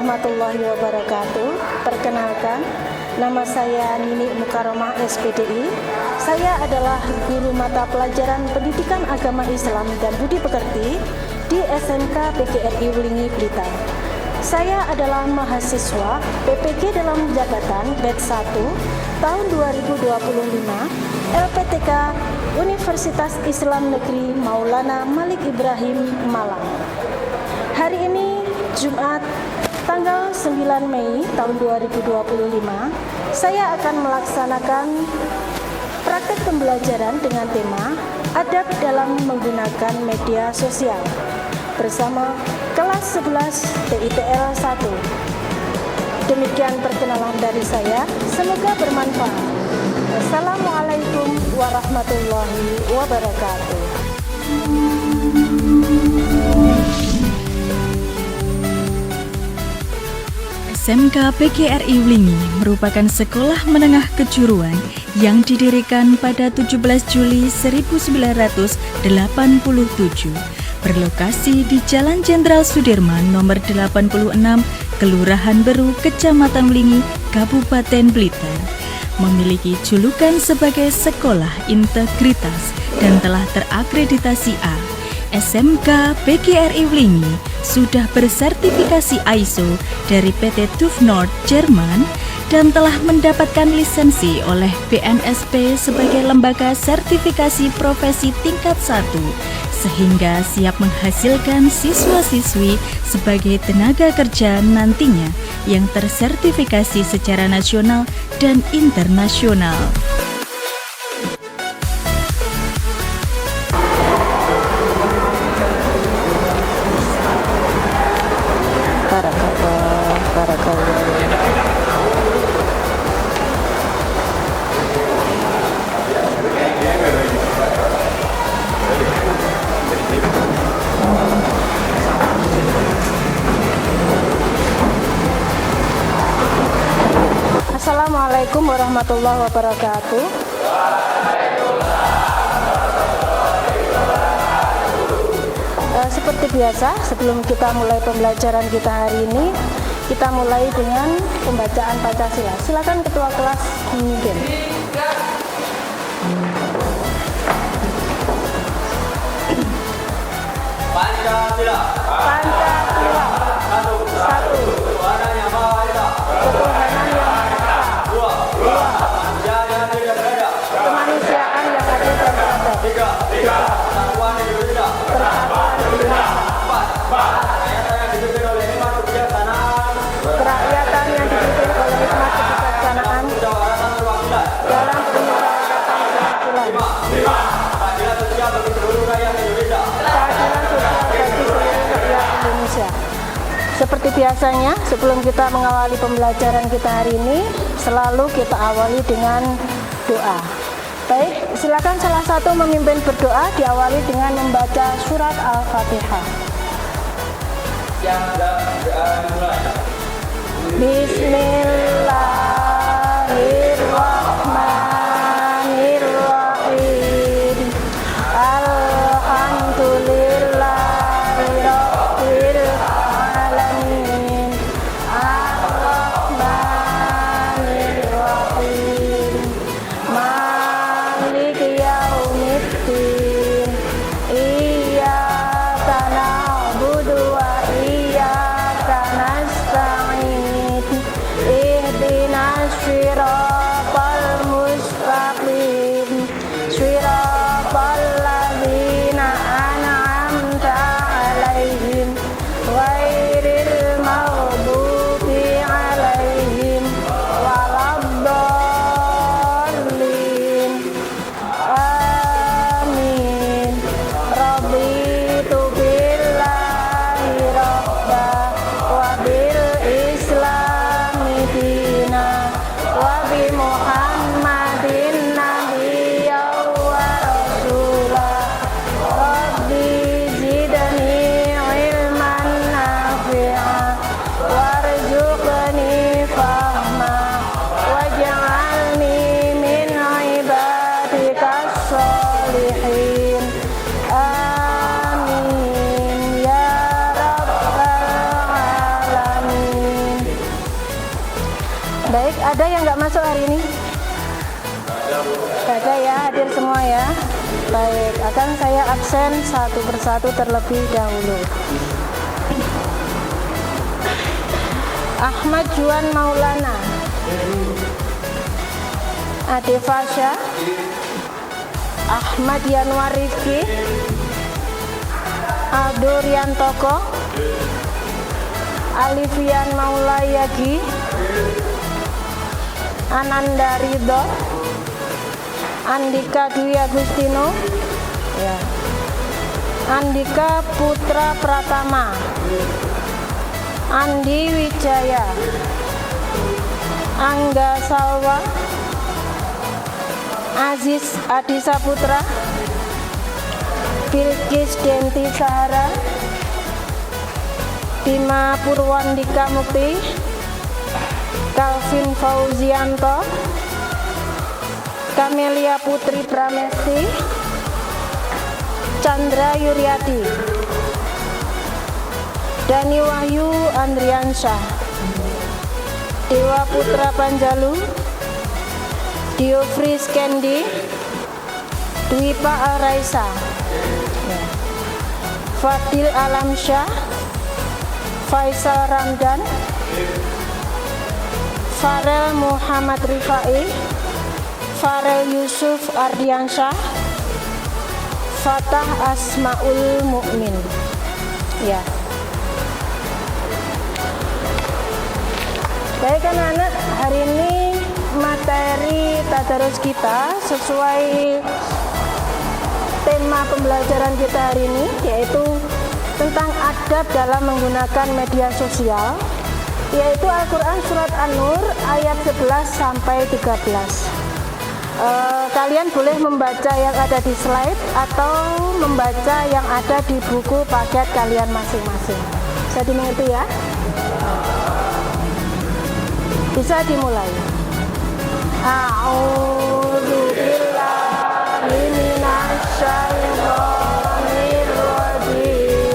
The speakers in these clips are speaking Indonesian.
warahmatullahi wabarakatuh. Perkenalkan, nama saya Nini Mukaromah SPDI. Saya adalah guru mata pelajaran Pendidikan Agama Islam dan Budi Pekerti di SMK PGRI Wulingi Blitar. Saya adalah mahasiswa PPG dalam jabatan batch 1 tahun 2025 LPTK Universitas Islam Negeri Maulana Malik Ibrahim Malang. Hari ini Jumat tanggal 9 Mei tahun 2025, saya akan melaksanakan praktek pembelajaran dengan tema adab dalam menggunakan media sosial bersama kelas 11 TITL 1. Demikian perkenalan dari saya, semoga bermanfaat. Assalamualaikum warahmatullahi wabarakatuh. SMK PGRI Wulingi merupakan sekolah menengah kejuruan yang didirikan pada 17 Juli 1987, berlokasi di Jalan Jenderal Sudirman nomor 86, Kelurahan Beru, Kecamatan Wulingi, Kabupaten Blitar. Memiliki julukan sebagai sekolah integritas dan telah terakreditasi A. SMK PGRI Wulingi sudah bersertifikasi ISO dari PT TÜV Nord Jerman dan telah mendapatkan lisensi oleh BNSP sebagai lembaga sertifikasi profesi tingkat 1, sehingga siap menghasilkan siswa-siswi sebagai tenaga kerja nantinya yang tersertifikasi secara nasional dan internasional. Assalamualaikum warahmatullahi wabarakatuh. Seperti biasa, sebelum kita mulai pembelajaran kita hari ini, kita mulai dengan pembacaan Pancasila. Silakan ketua kelas memimpin. Pancasila. Pancasila. Satu. Ketuhanan yang Maha Esa. Dua. Kemanusiaan yang adil dan beradab. Tiga. Persatuan Indonesia. Empat. Kerakyatan yang dipimpin oleh hikmat kebijaksanaan. Dalam permusyawaratan perwakilan. Lima. Keadilan sosial bagi seluruh rakyat Indonesia. Seperti biasanya, sebelum kita mengawali pembelajaran kita hari ini, selalu kita awali dengan doa. Baik, silakan salah satu memimpin berdoa, diawali dengan membaca surat Al-Fatihah. Yang dimulai. Bismillahirrahmanirrahim. Alhamdulillahirabbil alamin. Ar-Rahmanirrahim. Maliki yaumiddin. Iyyaka na'budu wa iyyaka nasta'in. Ihdinas siratal mustaqim. Siratal ladzina an'amta 'alaihim ghairil maghdubi 'alaihim waladdallin. Amin. Raditu billahi rabba wa bil islami dina wa bi Baik, ada yang nggak masuk hari ini? Nggak ada ya, hadir semua ya. Baik, akan saya absen satu persatu terlebih dahulu. Ahmad Juan Maulana, Ade Fasya, Ahmad Yanwar Rifki, Aldo Riantoko, Alifian Maulayagi, Ananda Ridho, Andika Dwi Agustino, ya. Andika Putra Pratama, Andi Wijaya, Angga Salwa, Aziz Adi Saputra, Bilkis Denti Sahara, Bima Purwandika Mukti, Calvin Fauzianto, Kamelia Putri Pramesti, Chandra Yuryadi, Dani Wahyu Andriansyah, Dewa Putra Panjalu, Diofris Kendi, Dwipa Alraisa, Fadil Alamsyah, Faisal Ramdan, Farel Muhammad Rifai, Farel Yusuf Ardiansyah, Fatah Asmaul Mukmin. Ya. Baik anak-anak, hari ini materi tadarus kita sesuai tema pembelajaran kita hari ini, yaitu tentang adab dalam menggunakan media sosial, yaitu Al-Quran Surat An-Nur ayat 11 sampai 13. Kalian boleh membaca yang ada di slide atau membaca yang ada di buku paket kalian masing-masing. Bisa dimengerti ya? Bisa dimulai. A'udzu billahi minasy syaithanir rajim.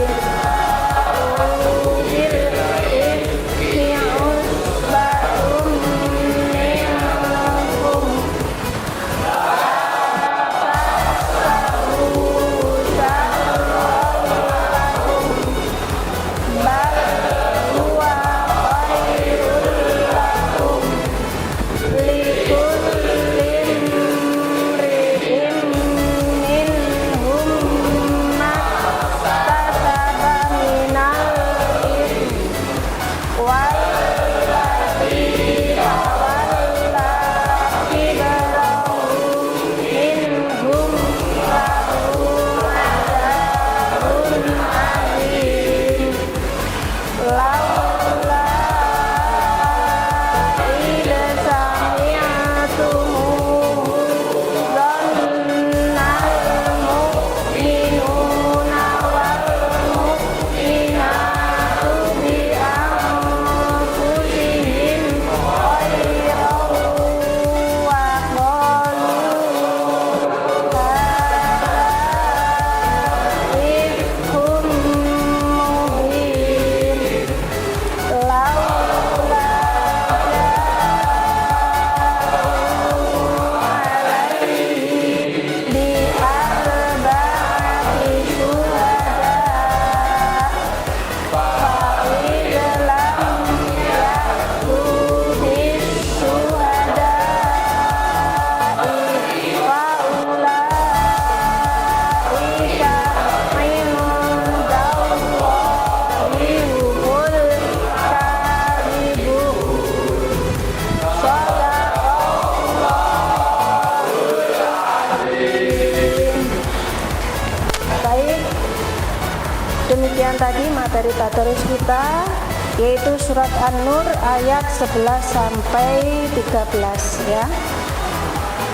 Demikian tadi materi tadarus kita, yaitu surat An-Nur ayat 11 sampai 13 ya.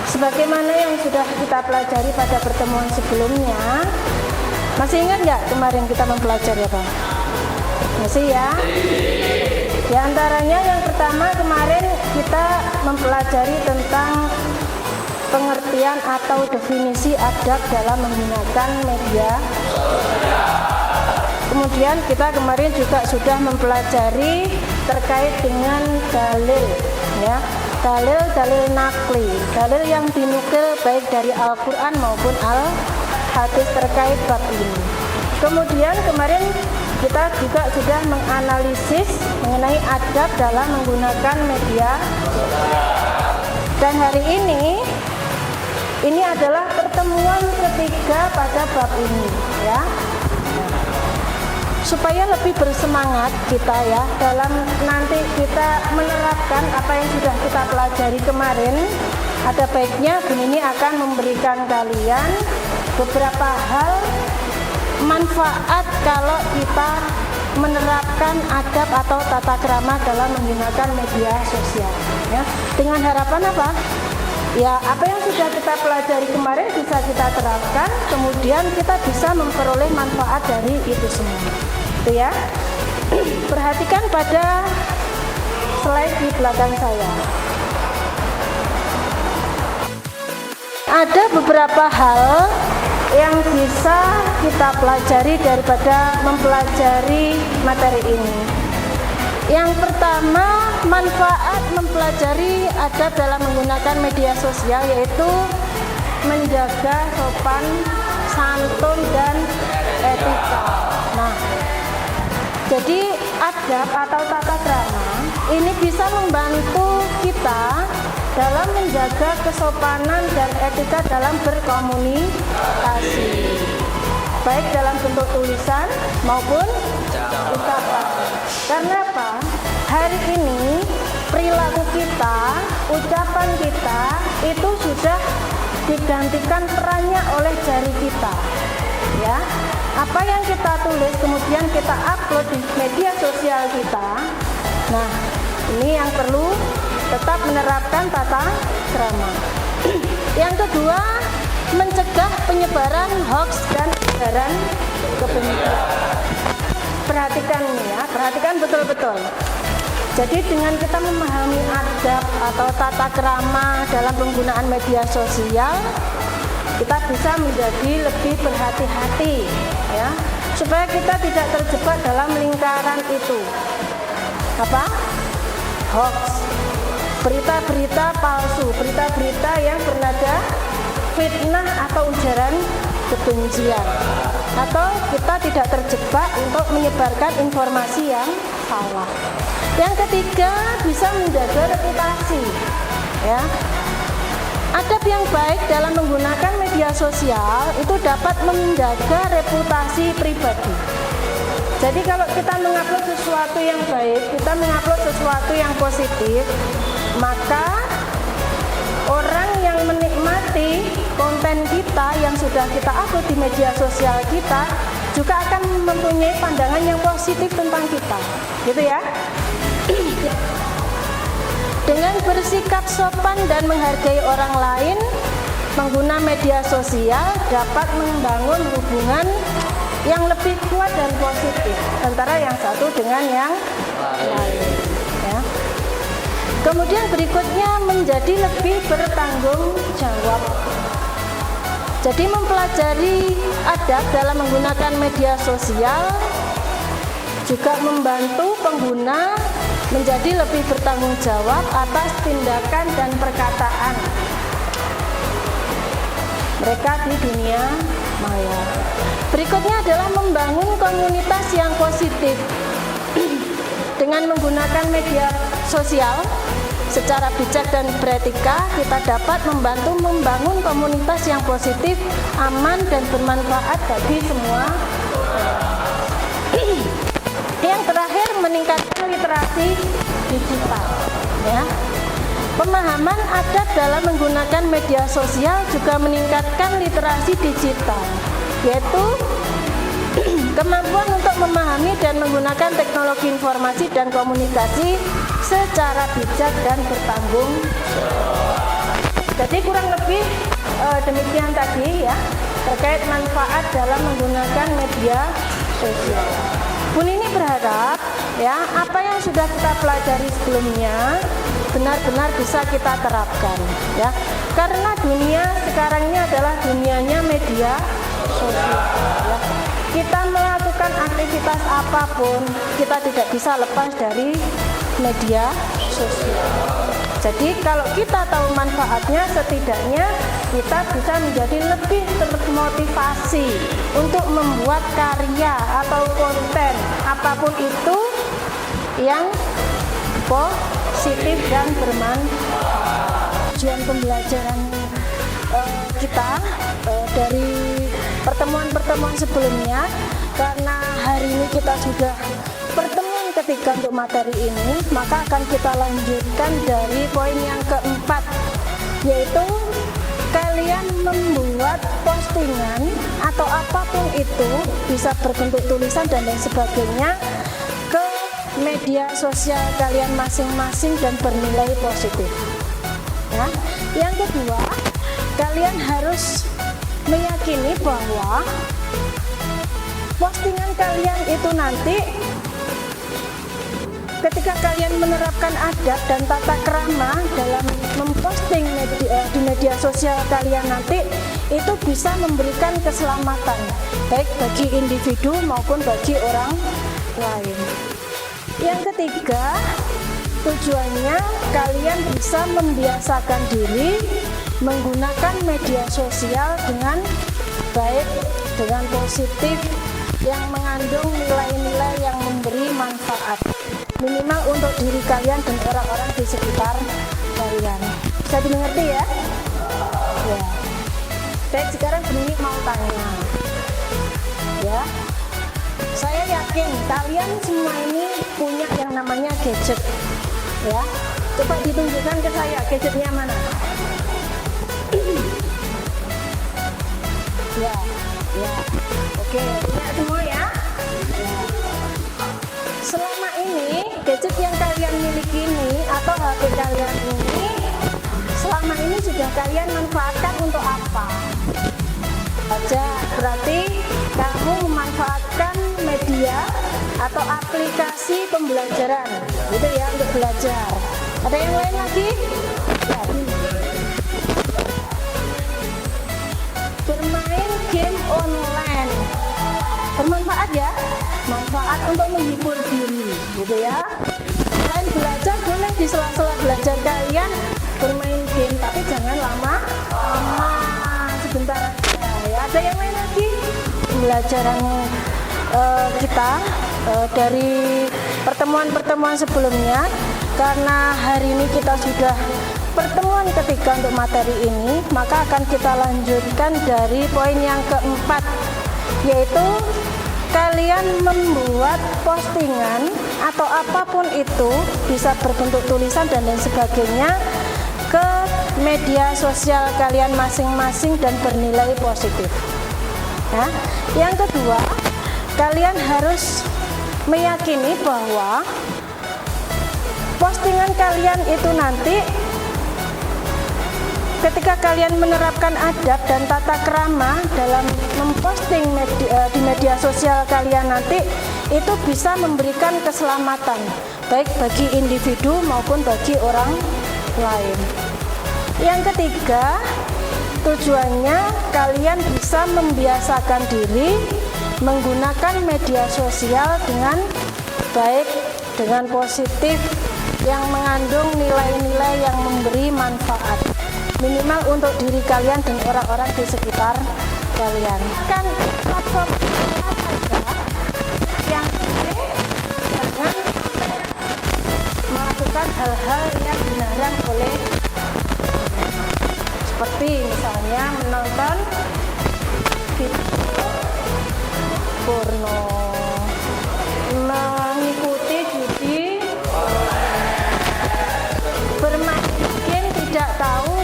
Sebagaimana yang sudah kita pelajari pada pertemuan sebelumnya. Masih ingat nggak kemarin kita mempelajari apa? Masih ya? Di antaranya yang pertama kemarin kita mempelajari tentang pengertian atau definisi adab dalam menggunakan media. Kemudian kita kemarin juga sudah mempelajari terkait dengan dalil ya. Dalil-dalil nakli, dalil yang dinukil baik dari Al-Quran maupun Al-Hadis terkait bab ini. Kemudian kemarin kita juga sudah menganalisis mengenai adab dalam menggunakan media. Dan hari ini adalah pertemuan ketiga pada bab ini, ya. Supaya lebih bersemangat kita ya dalam nanti kita menerapkan apa yang sudah kita pelajari kemarin, ada baiknya Bu Nini akan memberikan kalian beberapa hal manfaat kalau kita menerapkan adab atau tata krama dalam menggunakan media sosial ya. Dengan harapan apa? Ya, apa yang sudah kita pelajari kemarin bisa kita terapkan, kemudian kita bisa memperoleh manfaat dari itu semua. Itu ya. Perhatikan pada slide di belakang saya. Ada beberapa hal yang bisa kita pelajari daripada mempelajari materi ini. Yang pertama, manfaat mempelajari adab dalam menggunakan media sosial yaitu menjaga sopan, santun, dan etika. Nah, jadi adab atau tata krama ini bisa membantu kita dalam menjaga kesopanan dan etika dalam berkomunikasi, baik dalam bentuk tulisan maupun ucapan. Karena apa? Hari ini perilaku kita, ucapan kita itu sudah digantikan perannya oleh jari kita. Ya, apa yang kita tulis kemudian kita upload di media sosial kita. Nah, ini yang perlu tetap menerapkan tata krama. Yang kedua, mencegah penyebaran hoax dan ujaran kebencian. Perhatikan ini ya, perhatikan betul-betul. Jadi dengan kita memahami adab atau tata krama dalam penggunaan media sosial, kita bisa menjadi lebih berhati-hati ya, supaya kita tidak terjebak dalam lingkaran itu. Apa? Hoax. Berita-berita palsu, berita-berita yang bernada fitnah atau ujaran kebencian, atau kita tidak terjebak untuk menyebarkan informasi yang salah. Yang ketiga, bisa menjaga reputasi ya. Adab yang baik dalam menggunakan media sosial itu dapat menjaga reputasi pribadi. Jadi kalau kita mengupload sesuatu yang baik, kita mengupload sesuatu yang positif, maka orang yang menikmati konten kita yang sudah kita upload di media sosial kita juga akan mempunyai pandangan yang positif tentang kita, gitu ya. Dengan bersikap sopan dan menghargai orang lain, pengguna media sosial dapat membangun hubungan yang lebih kuat dan positif antara yang satu dengan yang lain ya. Kemudian berikutnya, menjadi lebih bertanggung jawab. Jadi mempelajari adab dalam menggunakan media sosial juga membantu pengguna menjadi lebih bertanggung jawab atas tindakan dan perkataan mereka di dunia maya. Berikutnya adalah membangun komunitas yang positif. Dengan menggunakan media sosial secara bijak dan beretika, kita dapat membantu membangun komunitas yang positif, aman, dan bermanfaat bagi semua. Yang terakhir, meningkatkan literasi digital ya. Pemahaman adab dalam menggunakan media sosial juga meningkatkan literasi digital, yaitu kemampuan untuk memahami dan menggunakan teknologi informasi dan komunikasi secara bijak dan bertanggung jawab. Jadi kurang lebih demikian tadi ya, terkait manfaat dalam menggunakan media sosial. Bu Nini berharap ya, apa yang sudah kita pelajari sebelumnya benar-benar bisa kita terapkan ya. Karena dunia sekarang ini adalah dunianya media sosial ya. Kita melakukan aktivitas apapun, kita tidak bisa lepas dari media sosial. Jadi kalau kita tahu manfaatnya, setidaknya kita bisa menjadi lebih termotivasi untuk membuat karya atau konten apapun itu yang positif dan bermanfaat. Tujuan pembelajaran kita dari pertemuan-pertemuan sebelumnya, karena hari ini kita sudah pertemuan ketiga untuk materi ini, maka akan kita lanjutkan dari poin yang keempat, yaitu kalian membuat postingan atau apapun itu, bisa berbentuk tulisan dan lain sebagainya, ke media sosial kalian masing-masing dan bernilai positif. Ya. Yang kedua, kalian harus meyakini bahwa postingan kalian itu nanti ketika kalian menerapkan adab dan tata krama dalam memposting di media sosial kalian nanti, itu bisa memberikan keselamatan baik bagi individu maupun bagi orang lain. Yang ketiga, tujuannya kalian bisa membiasakan diri menggunakan media sosial dengan baik, dengan positif, yang mengandung nilai-nilai yang memberi manfaat, minimal untuk diri kalian dan orang-orang di sekitar kalian. Bisa dimengerti ya? Ya. Baik, sekarang Bening mau tanya. Ya. Saya yakin kalian semua ini punya yang namanya gadget. Ya. Coba ditunjukkan ke saya gadgetnya mana? Ya. Ya. Oke, punya semua ya? Ya. Selama ini gadget yang kalian miliki ini atau HP kalian ini, selama ini sudah kalian manfaatkan untuk apa? Aja, berarti kamu memanfaatkan media atau aplikasi pembelajaran, gitu ya, untuk belajar. Ada yang lain lagi? Ya. Bermain game online, bermanfaat ya, manfaat untuk menghibur diri, gitu ya. Selain belajar, boleh di sela-sela belajar kalian bermain game, tapi jangan lama-lama, sebentar aja ya. Ada yang lain lagi? Pembelajaran kita dari pertemuan-pertemuan sebelumnya, karena hari ini kita sudah pertemuan ketiga untuk materi ini, maka akan kita lanjutkan dari poin yang keempat, yaitu kalian membuat postingan atau apapun itu, bisa berbentuk tulisan dan lain sebagainya, ke media sosial kalian masing-masing dan bernilai positif. Ya. Yang kedua, kalian harus meyakini bahwa postingan kalian itu nanti ketika kalian menerapkan adab dan tata krama dalam memposting di media sosial kalian nanti, itu bisa memberikan keselamatan baik bagi individu maupun bagi orang lain. Yang ketiga, tujuannya kalian bisa membiasakan diri menggunakan media sosial dengan baik, dengan positif, yang mengandung nilai-nilai yang memberi manfaat, minimal untuk diri kalian dan orang-orang di sekitar kalian. Kan platform saja yang jangan melakukan hal-hal yang dilarang oleh, seperti misalnya menonton video porno, mengikuti judi, bermain game tidak tahu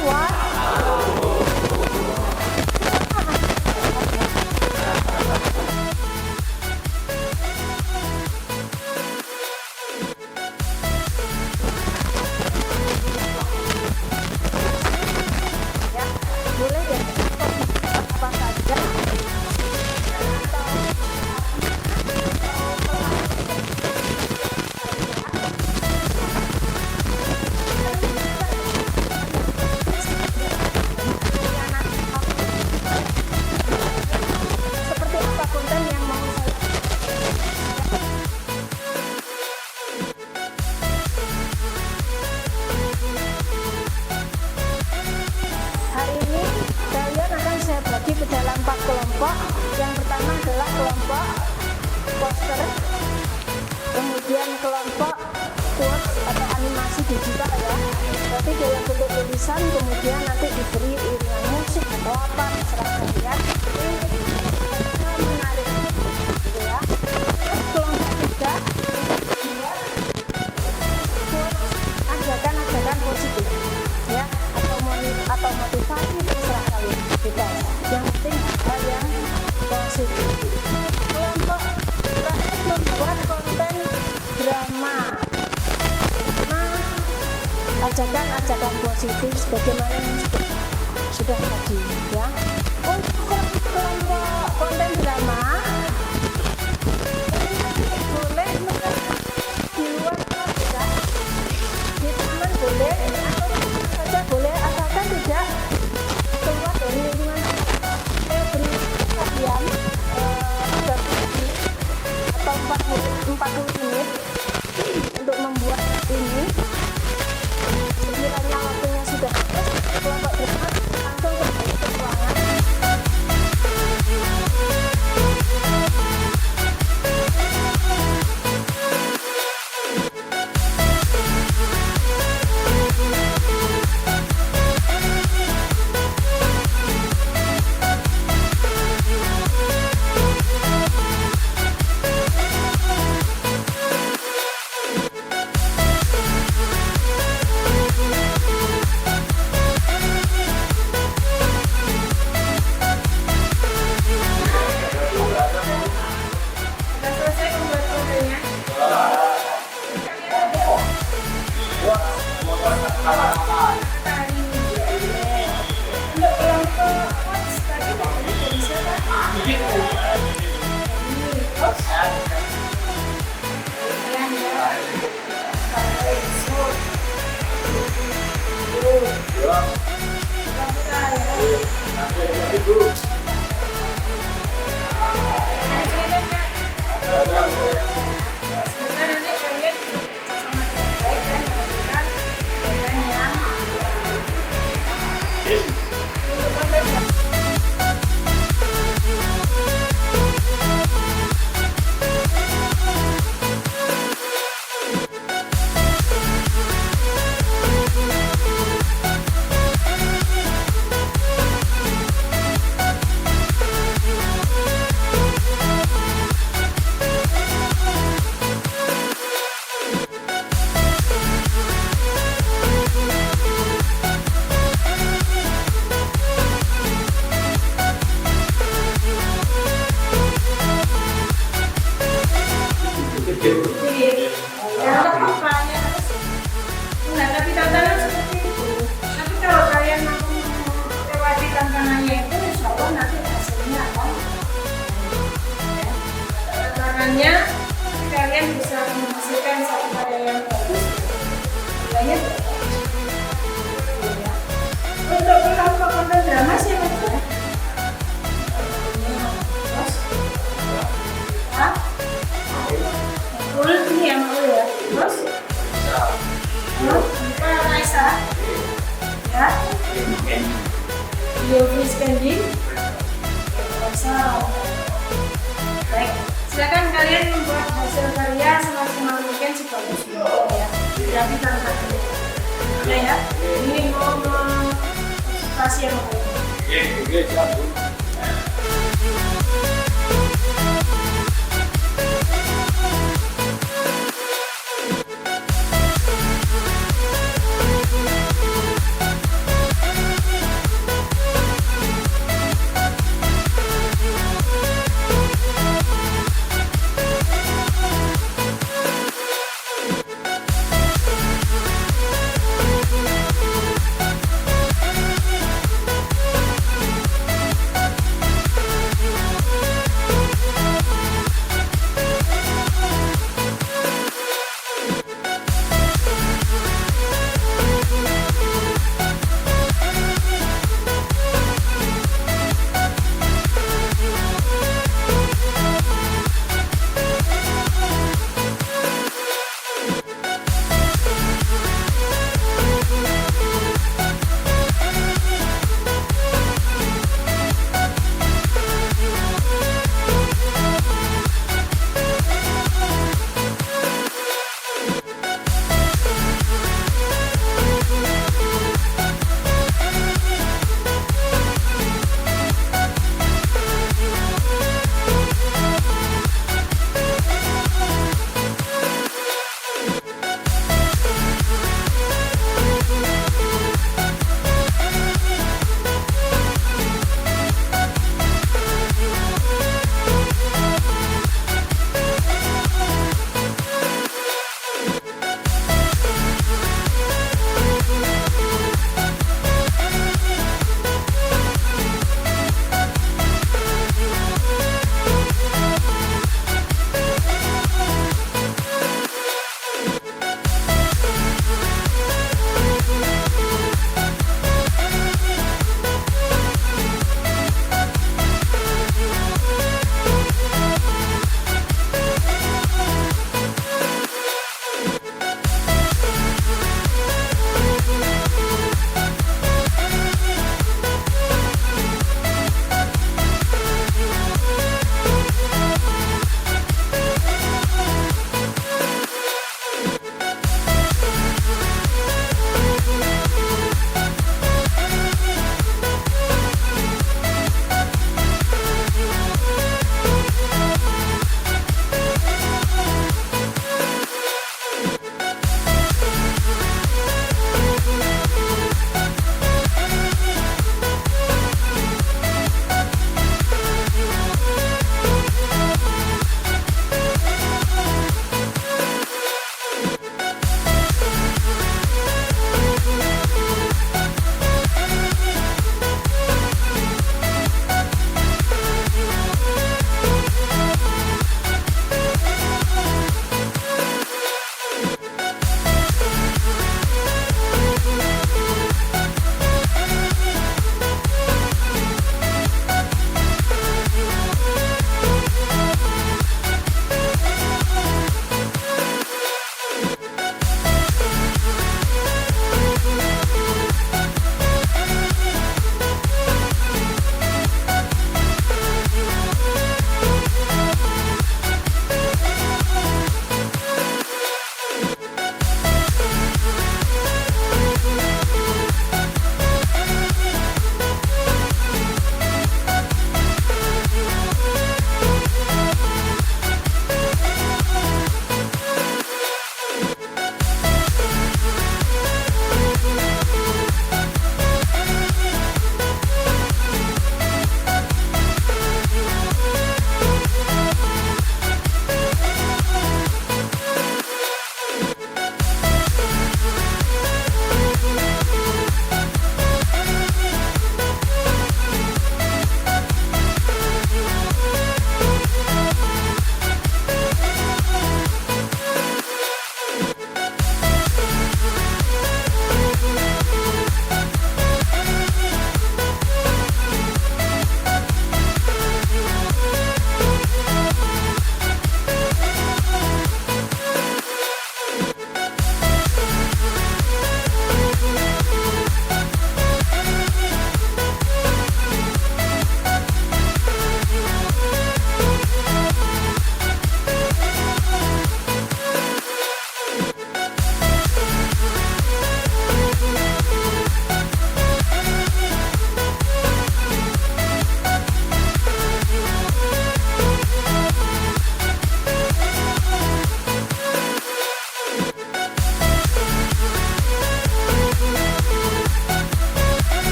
boleh ya apa saja kelompok. Yang pertama adalah kelompok poster, kemudian kelompok quotes atau animasi digital ya, tapi dalam bentuk tulisan, kemudian nanti diberi iringan musik atau apa terserah kalian. Ini menarik gitu ya. Kelompok tiga, ajakan-ajakan positif ya, atau motivasi terserah kalian bebas, yang penting hal yang positif. Kelompok terakhir membuat konten drama, ajakan-ajakan positif sebagaimana yang sudah tadi ya. Untuk kelompok konten drama boleh di luar kelas ya, di taman boleh, atau saja boleh, asalkan tidak keluar dari lingkungan. Saya beri kalian 30 menit atau 40 menit untuk membuat ini. Sekiranya waktunya sudah habis, kelompok drama langsung kembali ke ruangan. Menghadapi tantangan seperti itu, tapi kalau kalian mampu melewati tantangannya itu, insya Allah nanti hasilnya akan tantangannya kalian bisa menghasilkan satu karya yang bagus. Nilainya untuk kelompok konten drama siapa ya? Ini yang mau ya, terus Raisa ya, Yogi Spending baik, silakan kalian membuat hasil karya semaksimal mungkin sebagus mungkin ya, jadi tantangan ya, ini mau konsultasi yang baik.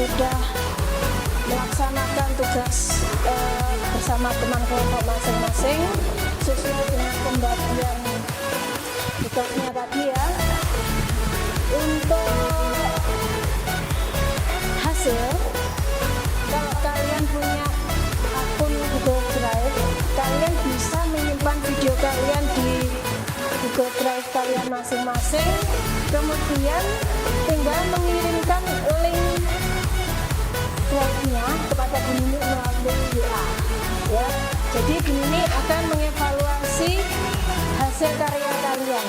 sudah melaksanakan tugas bersama teman kelompok masing-masing sesuai dengan pembagian tugasnya tadi ya. Untuk hasil, kalau kalian punya akun Google Drive, kalian bisa menyimpan video kalian di Google Drive kalian masing-masing, kemudian tinggal mengirimkan link drive-nya kepada Bu Nini melalui WA ya. Jadi Bu Nini akan mengevaluasi hasil karya kalian.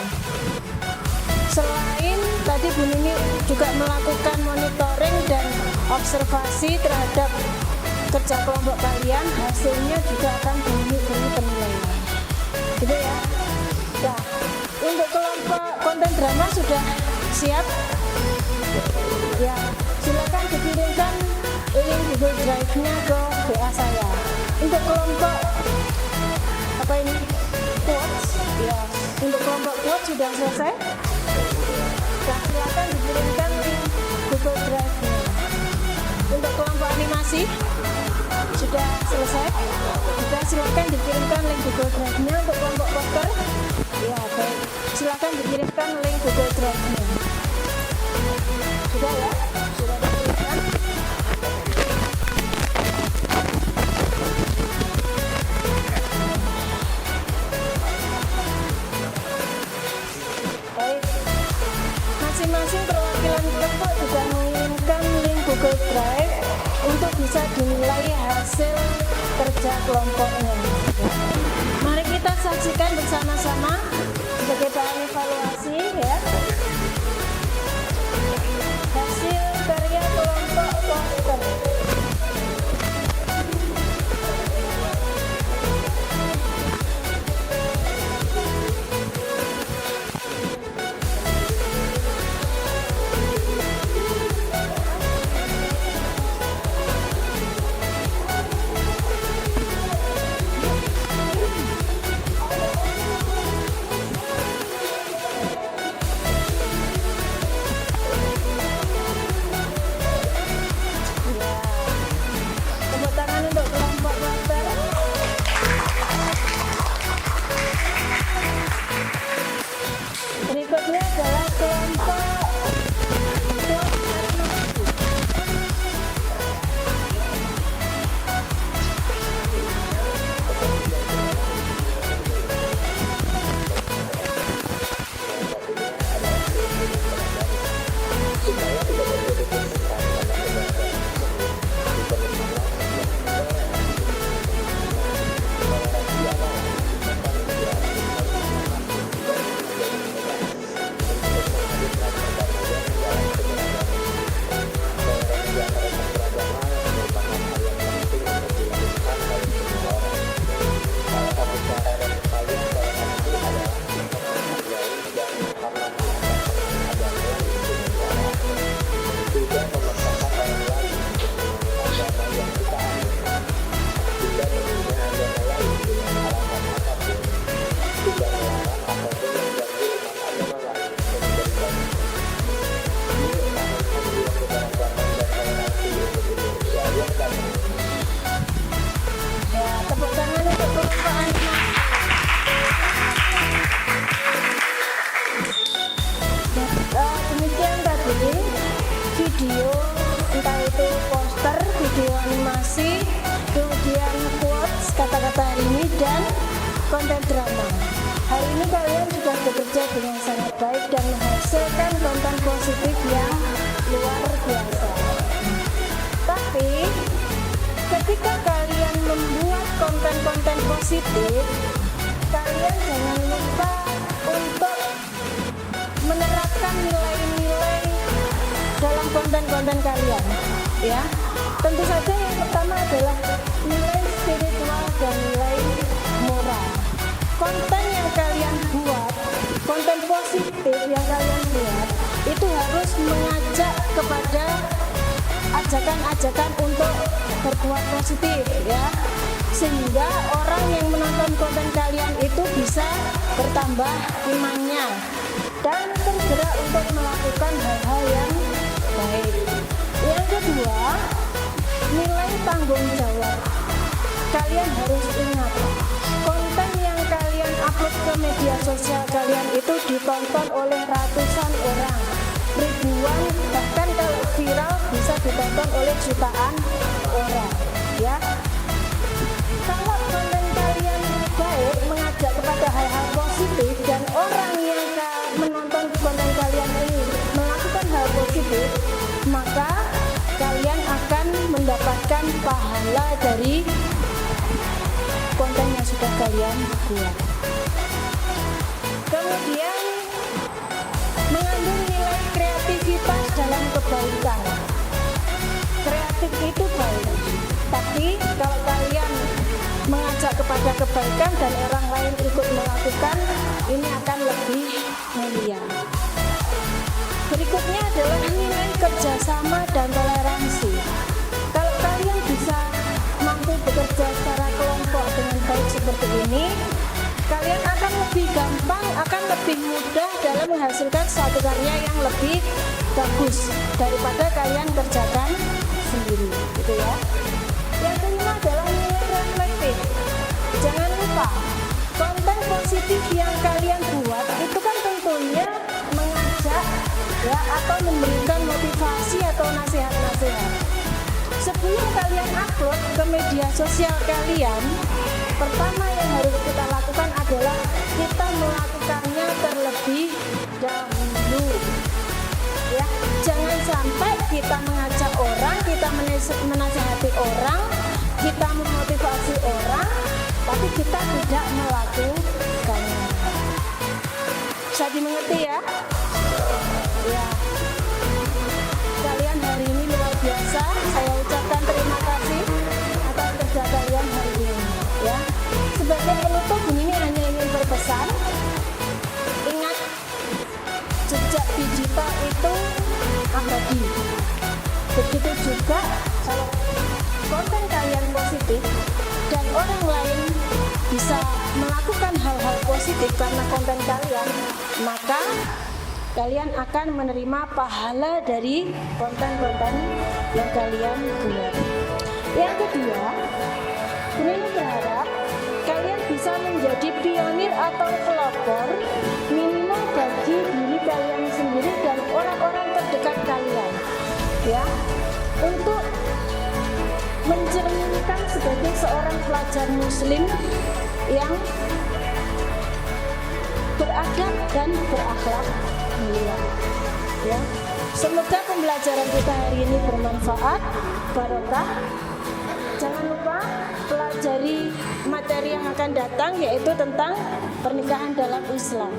Selain tadi Bu Nini juga melakukan monitoring dan observasi terhadap kerja kelompok kalian, hasilnya juga akan Bu Nini beri penilaian. Gitu ya. Nah, untuk kelompok konten drama sudah siap? Ya, silakan dikirimkan link Google Drive-nya ke WA saya. Untuk kelompok apa ini? Quotes, ya. Untuk kelompok quotes sudah selesai. Nah, silakan dikirimkan link Google Drive-nya. Untuk kelompok animasi sudah selesai. Juga silakan dikirimkan link Google Drive-nya. Untuk kelompok poster, ya baik. Silakan dikirimkan link Google Drive-nya. Sudah ya? Sudah dikirimkan? Baik. Masing-masing perwakilan kelompok juga mengirimkan link Google Drive untuk bisa dinilai hasil kerja kelompoknya. Mari kita saksikan bersama-sama sebagai bahan evaluasi ya. Hasil karya kelompok poster. Tepuk tangan untuk kelompok poster. Berikutnya adalah kelompok quotes animasi. Ya, tepuk tangan untuk kelompok animasi. Demikian tadi video, entah itu poster, video animasi, kemudian quotes, kata-kata hari ini, dan konten drama. Hari ini kalian sudah bekerja dengan sangat baik dan menghasilkan konten positif yang luar biasa. Tapi ketika kalian membuat konten-konten positif, kalian jangan lupa untuk menerapkan nilai-nilai dalam konten-konten kalian ya. Tentu saja yang pertama adalah nilai spiritual dan nilai moral. Konten yang kalian buat, konten positif yang kalian buat itu harus mengajak kepada ajakan-ajakan untuk berbuat positif ya, sehingga orang yang menonton konten kalian itu bisa bertambah imannya dan tergerak untuk melakukan hal-hal yang baik. Yang kedua, kalian harus ingat, konten yang kalian upload ke media sosial kalian itu ditonton oleh ratusan orang, ribuan, bahkan kalau viral bisa ditonton oleh jutaan orang, ya. Kalau konten kalian baik, mengajak kepada hal-hal positif, dan orang yang menonton konten kalian ini melakukan hal positif, maka kalian akan mendapatkan pahala dari konten yang sudah kalian buat. Kemudian mengandung nilai kreativitas dalam kebaikan. Kreatif itu baik, tapi kalau kalian mengajak kepada kebaikan dan orang lain ikut melakukan, ini akan lebih mulia. Berikutnya adalah nilai kerjasama dan toleransi. Kalau kalian bisa mampu bekerja secara kelompok dengan baik seperti ini, kalian akan lebih gampang, akan lebih mudah dalam menghasilkan suatu karya yang lebih bagus daripada kalian kerjakan sendiri, gitu ya. Yang kelima adalah nilai reflektif. Jangan lupa, konten positif yang kalian buat itu kan tentunya mengajak, ya, atau memberikan motivasi atau nasihat-nasihat. Sebelum kalian upload ke media sosial kalian, pertama yang harus kita lakukan adalah kita melakukannya terlebih dahulu, ya. Jangan sampai kita mengajak orang, kita menasihati orang, kita memotivasi orang, tapi kita tidak melakukannya. Bisa dimengerti, ya? Ya. Kalian hari ini luar biasa. Saya ucapkan terima kasih atas kerja kalian hari ini, ya. Sebagai penutup, ini hanya ingin berpesan, ingat, jejak digital itu abadi. Begitu juga kalau konten kalian positif dan orang lain bisa melakukan hal-hal positif karena konten kalian, maka kalian akan menerima pahala dari konten-konten yang kalian buat. Yang kedua, ini berharap kalian bisa menjadi pionir atau pelopor minimal bagi diri kalian sendiri dan orang-orang terdekat kalian, ya, untuk mencerminkan sebagai seorang pelajar muslim yang beradab dan berakhlak mulia, ya. Semoga pembelajaran kita hari ini bermanfaat, barokah. Jangan lupa pelajari materi yang akan datang, yaitu tentang pernikahan dalam Islam.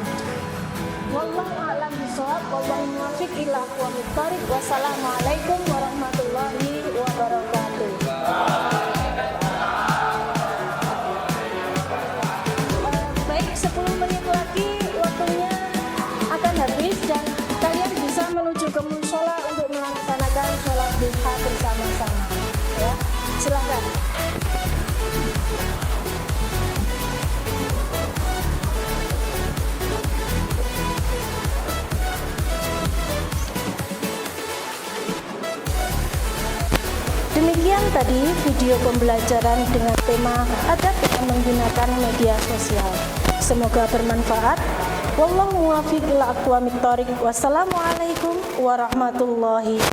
Wallahu a'lam bishawab, wallahu muwaffiq ila aqwamit thoriq. Wassalamualaikum warahmatullahi wabarakatuh. Baik, 10 menit lagi waktunya akan habis dan kalian bisa menuju ke musola untuk melaksanakan sholat duha bersama-sama, ya. Silakan. Demikian tadi video pembelajaran dengan tema adab dengan menggunakan media sosial. Semoga bermanfaat. Wallahu muwaffiq ila aqwamit thoriq. Wassalamualaikum warahmatullahi